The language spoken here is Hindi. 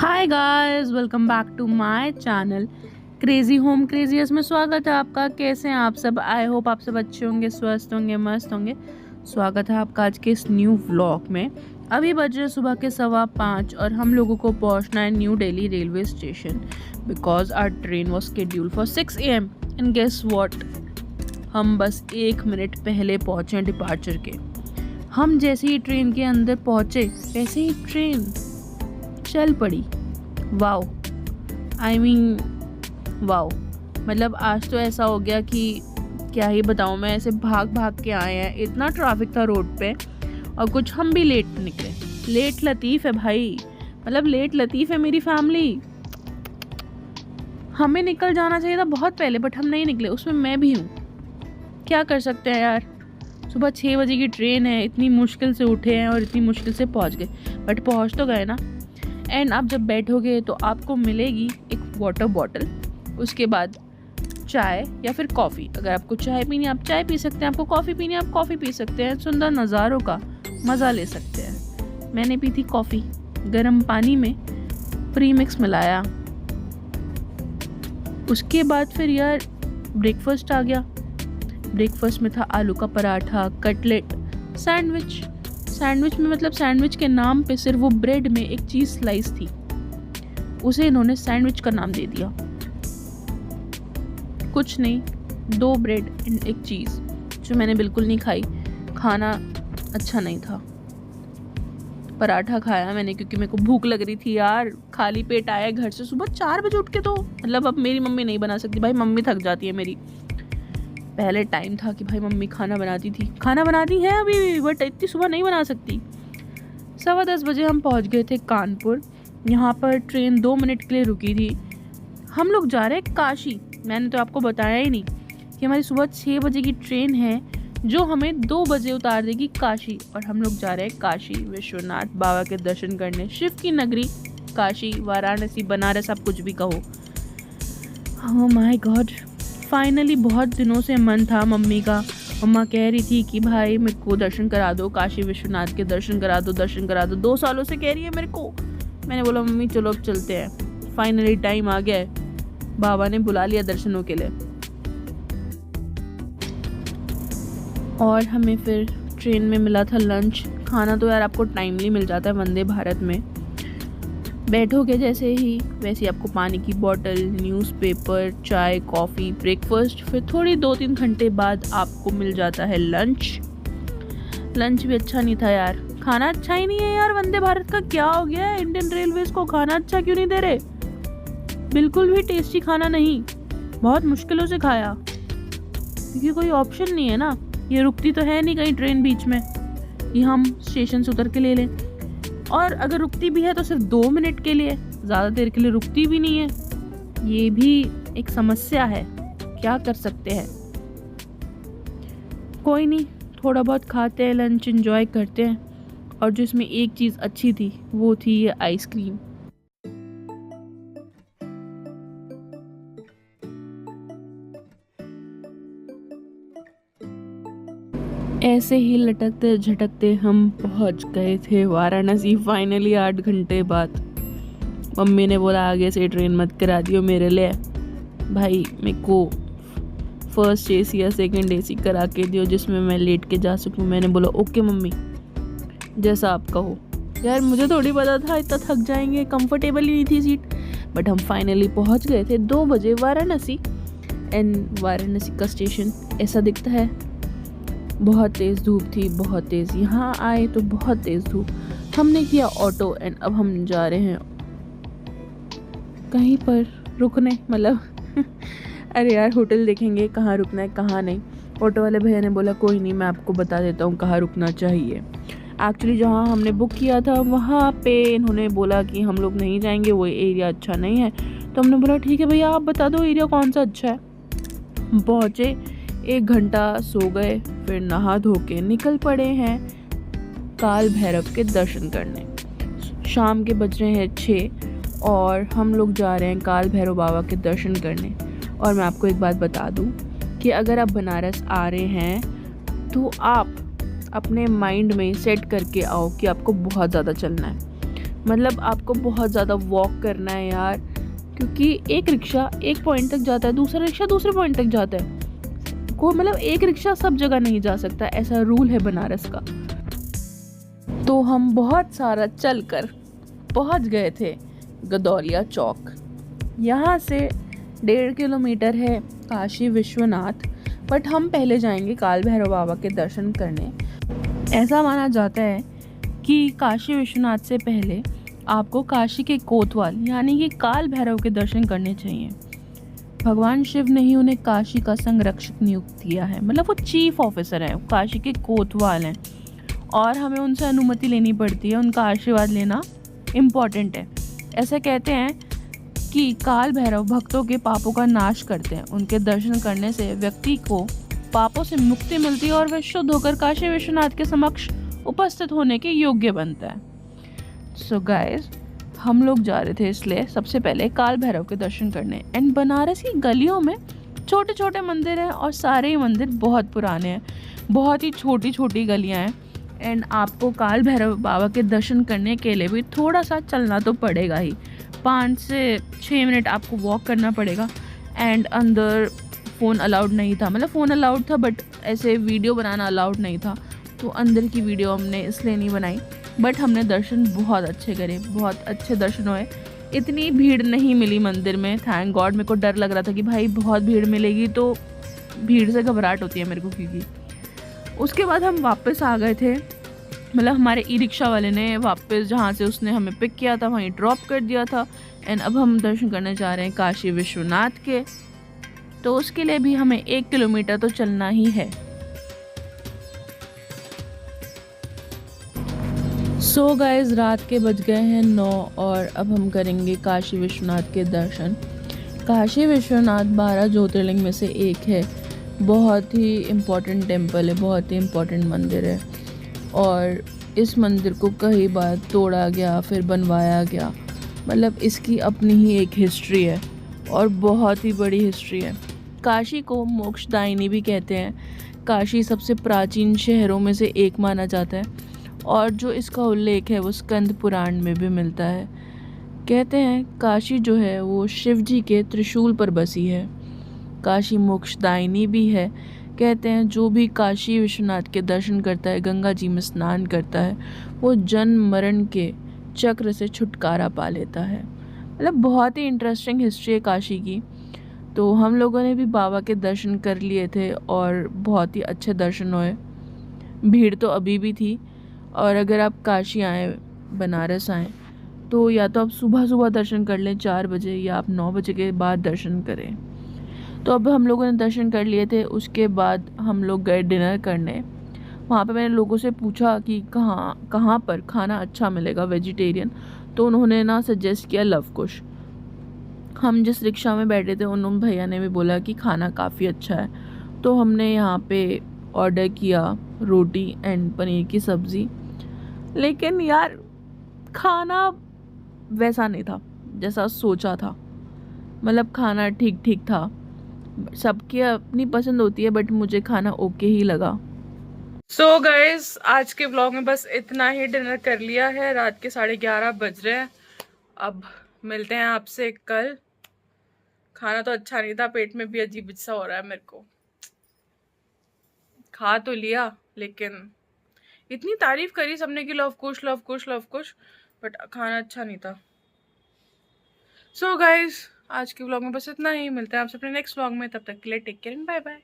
Hi guys, welcome back to my channel crazy home crazious में स्वागत है आपका। कैसे हैं आप सब? आई होप आप सब अच्छे होंगे, स्वस्थ होंगे, मस्त होंगे। स्वागत है आपका आज के इस न्यू व्लॉग में। अभी बज रहे सुबह के 5:15 और हम लोगों को पहुंचना है New Delhi railway station because our train was schedule for 6 AM and guess what, हम बस 1 मिनट पहले पहुंचे डिपार्चर के। हम जैसे ही ट्रेन के अंदर पहुंचे वैसे ही ट्रेन चल पड़ी। Wow, I mean wow. मतलब आज तो ऐसा हो गया कि क्या ही बताऊँ मैं, ऐसे भाग भाग के आए हैं। इतना ट्रैफिक था रोड पे और कुछ हम भी लेट निकले। लेट लतीफ़ है भाई, मतलब लेट लतीफ़ है मेरी फैमिली। हमें निकल जाना चाहिए था बहुत पहले, बट हम नहीं निकले, उसमें मैं भी हूँ। क्या कर सकते हैं यार। सुबह 6 बजे की ट्रेन है, इतनी मुश्किल से उठे हैं और इतनी मुश्किल से पहुँच गए, बट पहुँच तो गए ना। एंड आप जब बैठोगे तो आपको मिलेगी एक वाटर बॉटल, उसके बाद चाय या फिर कॉफ़ी। अगर आपको चाय पीनी है आप चाय पी सकते हैं, आपको कॉफ़ी पीनी है आप कॉफ़ी पी सकते हैं। सुंदर नज़ारों का मज़ा ले सकते हैं। मैंने पी थी कॉफ़ी, गर्म पानी में प्री मिक्स मिलाया। उसके बाद फिर यार ब्रेकफास्ट आ गया। ब्रेकफास्ट में था आलू का पराठा, कटलेट, सैंडविच में मतलब सैंडविच के नाम पे सिर्फ वो ब्रेड में एक चीज़ स्लाइस थी, उसे इन्होंने सैंडविच का नाम दे दिया। कुछ नहीं, 2 ब्रेड एंड एक चीज़, जो मैंने बिल्कुल नहीं खाई। खाना अच्छा नहीं था। पराठा खाया मैंने क्योंकि मेरे को भूख लग रही थी यार। खाली पेट आया घर से सुबह 4 बजे उठ के, तो मतलब अब मेरी मम्मी नहीं बना सकती भाई, मम्मी थक जाती है मेरी। पहले टाइम था कि भाई मम्मी खाना बनाती है अभी भी, बट इतनी सुबह नहीं बना सकती। 10:15 बजे हम पहुंच गए थे कानपुर। यहाँ पर ट्रेन 2 मिनट के लिए रुकी थी। हम लोग जा रहे हैं काशी। मैंने तो आपको बताया ही नहीं कि हमारी सुबह 6 बजे की ट्रेन है जो हमें 2 बजे उतार देगी काशी, और हम लोग जा रहे हैं काशी विश्वनाथ बाबा के दर्शन करने। शिव की नगरी काशी, वाराणसी, बनारस, आप कुछ भी कहो। ओह माय गॉड, फाइनली बहुत दिनों से मन था मम्मी का। मम्मा कह रही थी कि भाई मेरे को दर्शन करा दो, काशी विश्वनाथ के दर्शन करा दो। 2 सालों से कह रही है मेरे को। मैंने बोला मम्मी चलो अब चलते हैं। फाइनली टाइम आ गया है, बाबा ने बुला लिया दर्शनों के लिए। और हमें फिर ट्रेन में मिला था लंच। खाना तो यार आपको टाइमली मिल जाता है वंदे भारत में। बैठोगे जैसे ही वैसे ही आपको पानी की बोतल, न्यूज़पेपर, चाय, कॉफ़ी, ब्रेकफास्ट, फिर थोड़ी 2-3 घंटे बाद आपको मिल जाता है लंच। लंच भी अच्छा नहीं था यार। खाना अच्छा ही नहीं है यार। वंदे भारत का क्या हो गया है? इंडियन रेलवेज को खाना अच्छा क्यों नहीं दे रहे? बिल्कुल भी टेस्टी खाना नहीं। बहुत मुश्किलों से खाया क्योंकि कोई ऑप्शन नहीं है ना। ये रुकती तो है नहीं कहीं ट्रेन बीच में, ये हम स्टेशन से उतर के ले लें। और अगर रुकती भी है तो सिर्फ 2 मिनट के लिए, ज़्यादा देर के लिए रुकती भी नहीं है। ये भी एक समस्या है, क्या कर सकते हैं। कोई नहीं, थोड़ा बहुत खाते हैं, लंच एंजॉय करते हैं। और जो इसमें एक चीज़ अच्छी थी वो थी ये आइसक्रीम। ऐसे ही लटकते झटकते हम पहुंच गए थे वाराणसी फाइनली 8 घंटे बाद। मम्मी ने बोला आगे से ट्रेन मत करा दियो मेरे लिए भाई, मेरे को फर्स्ट AC या सेकंड AC करा के दियो जिसमें मैं लेट के जा सकूं। मैंने बोला ओके मम्मी, जैसा आप कहो। यार मुझे थोड़ी पता था इतना थक जाएंगे, कंफर्टेबल ही नहीं थी सीट। बट हम फाइनली पहुंच गए थे 2 बजे वाराणसी। एंड वाराणसी का स्टेशन ऐसा दिखता है। बहुत तेज़ धूप थी, बहुत तेज़। यहाँ आए तो बहुत तेज़ धूप। हमने किया ऑटो एंड अब हम जा रहे हैं कहीं पर रुकने, मतलब अरे यार होटल देखेंगे कहाँ रुकना है कहाँ नहीं। ऑटो वाले भैया ने बोला कोई नहीं, मैं आपको बता देता हूँ कहाँ रुकना चाहिए। एक्चुअली जहाँ हमने बुक किया था वहाँ पे इन्होंने बोला कि हम लोग नहीं जाएंगे, वो एरिया अच्छा नहीं है। तो हमने बोला ठीक है भैया आप बता दो एरिया कौन सा अच्छा है। हम पहुँचे, 1 घंटा सो गए, फिर नहा धो के निकल पड़े हैं काल भैरव के दर्शन करने। शाम के बज रहे हैं 6 और हम लोग जा रहे हैं काल भैरव बाबा के दर्शन करने। और मैं आपको एक बात बता दूं कि अगर आप बनारस आ रहे हैं तो आप अपने माइंड में सेट करके आओ कि आपको बहुत ज़्यादा चलना है। मतलब आपको बहुत ज़्यादा वॉक करना है यार, क्योंकि एक रिक्शा एक पॉइंट तक जाता है, दूसरा रिक्शा दूसरे पॉइंट तक जाता है। कोई मतलब एक रिक्शा सब जगह नहीं जा सकता, ऐसा रूल है बनारस का। तो हम बहुत सारा चल कर पहुँच गए थे गदौलिया चौक। यहाँ से 1.5 किलोमीटर है काशी विश्वनाथ, बट हम पहले जाएंगे काल भैरव बाबा के दर्शन करने। ऐसा माना जाता है कि काशी विश्वनाथ से पहले आपको काशी के कोतवाल यानी कि काल भैरव के दर्शन करने चाहिए। भगवान शिव ने ही उन्हें काशी का संरक्षक नियुक्त किया है, मतलब वो चीफ ऑफिसर हैं, काशी के कोतवाल हैं, और हमें उनसे अनुमति लेनी पड़ती है, उनका आशीर्वाद लेना इम्पॉर्टेंट है। ऐसा कहते हैं कि काल भैरव भक्तों के पापों का नाश करते हैं। उनके दर्शन करने से व्यक्ति को पापों से मुक्ति मिलती है और वह शुद्ध होकर काशी विश्वनाथ के समक्ष उपस्थित होने के योग्य बनता है। सो गाइस, हम लोग जा रहे थे इसलिए सबसे पहले काल भैरव के दर्शन करने। एंड बनारस की गलियों में छोटे छोटे मंदिर हैं और सारे ही मंदिर बहुत पुराने हैं, बहुत ही छोटी छोटी गलियां हैं। एंड आपको काल भैरव बाबा के दर्शन करने के लिए भी थोड़ा सा चलना तो पड़ेगा ही, 5 से 6 मिनट आपको वॉक करना पड़ेगा। एंड अंदर फ़ोन अलाउड नहीं था, मतलब फ़ोन अलाउड था बट ऐसे वीडियो बनाना अलाउड नहीं था, तो अंदर की वीडियो हमने इसलिए नहीं बनाई। बट हमने दर्शन बहुत अच्छे करे, बहुत अच्छे दर्शन हुए। इतनी भीड़ नहीं मिली मंदिर में, थैंक गॉड। मेरे को डर लग रहा था कि भाई बहुत भीड़ मिलेगी, तो भीड़ से घबराहट होती है मेरे को, क्योंकि उसके बाद हम वापस आ गए थे। मतलब हमारे ई रिक्शा वाले ने वापस जहाँ से उसने हमें पिक किया था वहीं ड्रॉप कर दिया था। एंड अब हम दर्शन करने जा रहे हैं काशी विश्वनाथ के, तो उसके लिए भी हमें 1 किलोमीटर तो चलना ही है। सो गाइस, रात के बज गए हैं 9 और अब हम करेंगे काशी विश्वनाथ के दर्शन। काशी विश्वनाथ 12 ज्योतिर्लिंग में से एक है, बहुत ही इम्पोर्टेंट टेम्पल है, बहुत ही इम्पोर्टेंट मंदिर है। और इस मंदिर को कई बार तोड़ा गया फिर बनवाया गया, मतलब इसकी अपनी ही एक हिस्ट्री है और बहुत ही बड़ी हिस्ट्री है। काशी को मोक्षदायिनी भी कहते हैं। काशी सबसे प्राचीन शहरों में से एक माना जाता है और जो इसका उल्लेख है वो स्कंद पुराण में भी मिलता है। कहते हैं काशी जो है वो शिव जी के त्रिशूल पर बसी है। काशी मोक्षदायिनी भी है। कहते हैं जो भी काशी विश्वनाथ के दर्शन करता है, गंगा जी में स्नान करता है, वो जन्म मरण के चक्र से छुटकारा पा लेता है। मतलब बहुत ही इंटरेस्टिंग हिस्ट्री है काशी की। तो हम लोगों ने भी बाबा के दर्शन कर लिए थे और बहुत ही अच्छे दर्शन हुए। भीड़ तो अभी भी थी, और अगर आप काशी आएँ, बनारस आएँ, तो या तो आप सुबह सुबह दर्शन कर लें 4 बजे, या आप 9 बजे के बाद दर्शन करें। तो अब हम लोगों ने दर्शन कर लिए थे। उसके बाद हम लोग गए डिनर करने। वहाँ पे मैंने लोगों से पूछा कि कहाँ पर खाना अच्छा मिलेगा वेजिटेरियन, तो उन्होंने ना सजेस्ट किया लव कुश। हम जिस रिक्शा में बैठे थे उन भैया ने भी बोला कि खाना काफ़ी अच्छा है, तो हमने यहाँ पे ऑर्डर किया रोटी एंड पनीर की सब्ज़ी। लेकिन यार खाना वैसा नहीं था जैसा सोचा था, मतलब खाना ठीक ठीक था। सबकी अपनी पसंद होती है, बट मुझे खाना ओके ही लगा। सो गाइस, आज के ब्लॉग में बस इतना ही। डिनर कर लिया है, रात के 11:30 बज रहे हैं। अब मिलते हैं आपसे कल। खाना तो अच्छा नहीं था, पेट में भी अजीब सा हो रहा है मेरे को। खा तो लिया, लेकिन इतनी तारीफ करी सबने कि love Kush love Kush love Kush, but खाना अच्छा नहीं था। सो गाइस, आज के व्लॉग में बस इतना ही। मिलते हैं आपसे अपने नेक्स्ट व्लॉग में, तब तक के लिए take care and bye bye.